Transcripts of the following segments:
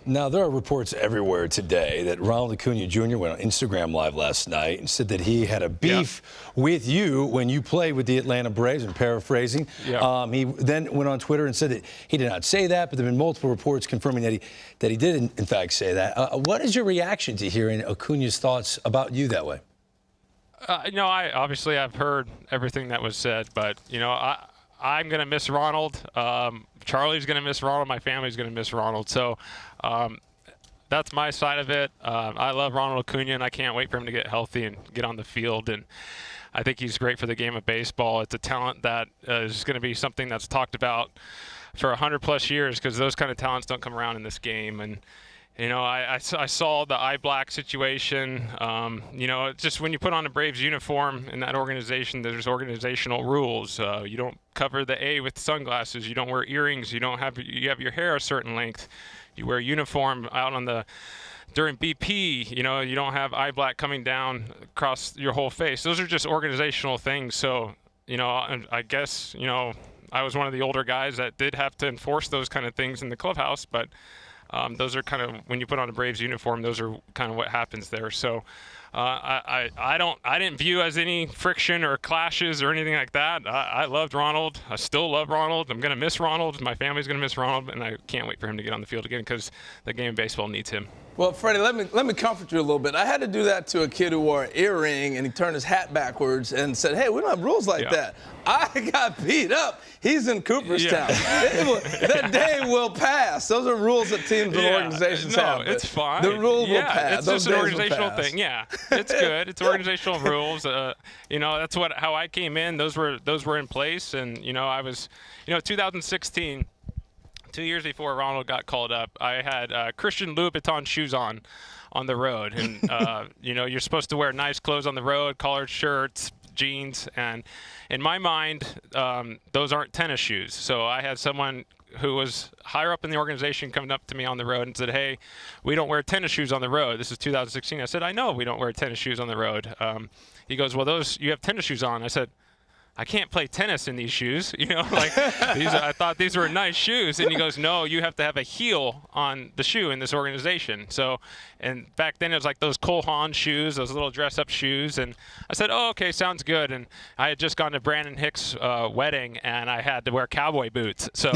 Now, there are reports everywhere today that Ronald Acuna Jr. went on Instagram Live last night and said that he had a beef with you when you played with the Atlanta Braves, I'm paraphrasing. He then went on Twitter and said that he did not say that, but there have been multiple reports confirming that he did, in fact, say that. What is your reaction to hearing Acuna's thoughts about you that way? I've heard everything that was said, but, I'm going to miss Ronald. Charlie's going to miss Ronald. My family's going to miss Ronald. So that's my side of it. I love Ronald Acuna, and I can't wait for him to get healthy and get on the field. And I think he's great for the game of baseball. It's a talent that is going to be something that's talked about for 100-plus years because those kind of talents don't come around in this game. And I saw the eye black situation. Just when you put on a Braves uniform in that organization, there's organizational rules. You don't cover the A with sunglasses. You don't wear earrings. You have your hair a certain length. You wear a uniform out during BP. You don't have eye black coming down across your whole face. Those are just organizational things. So, I guess, I was one of the older guys that did have to enforce those kind of things in the clubhouse, but those are kind of, when you put on a Braves uniform, those are kind of what happens there. So I didn't view as any friction or clashes or anything like that. I loved Ronald. I still love Ronald. I'm going to miss Ronald. My family's going to miss Ronald, and I can't wait for him to get on the field again because the game of baseball needs him. Well, Freddie, let me comfort you a little bit. I had to do that to a kid who wore an earring, and he turned his hat backwards and said, hey, we don't have rules like that. I got beat up. He's in Cooperstown. That day will pass. Those are rules that teams and organizations have. No, it's fine. The rule will pass. It's just an organizational thing. Yeah, it's good. It's organizational rules. That's how I came in. Those were in place, and I was, 2016. 2 years before Ronald got called up, I had Christian Louboutin shoes on the road. And, you're supposed to wear nice clothes on the road, collared shirts, jeans. And in my mind, those aren't tennis shoes. So I had someone who was higher up in the organization coming up to me on the road and said, hey, we don't wear tennis shoes on the road. This is 2016. I said, I know we don't wear tennis shoes on the road. He goes, well, you have tennis shoes on. I said, I can't play tennis in these shoes, I thought these were nice shoes. And he goes, no, you have to have a heel on the shoe in this organization. So, and back then it was like those Cole Haan shoes, those little dress-up shoes. And I said, oh, okay, sounds good. And I had just gone to Brandon Hicks' wedding, and I had to wear cowboy boots. So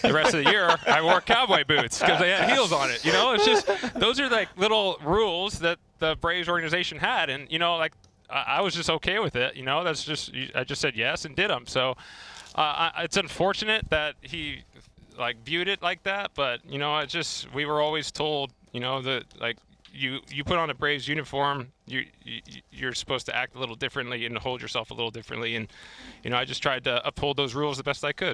the rest of the year, I wore cowboy boots because they had heels on it. It's just, those are like little rules that the Braves organization had. And, I was just okay with it, that's just, I just said yes and did them. So it's unfortunate that he viewed it like that, but it's just, we were always told, that you put on a Braves uniform, you're supposed to act a little differently and hold yourself a little differently. And, I just tried to uphold those rules the best I could.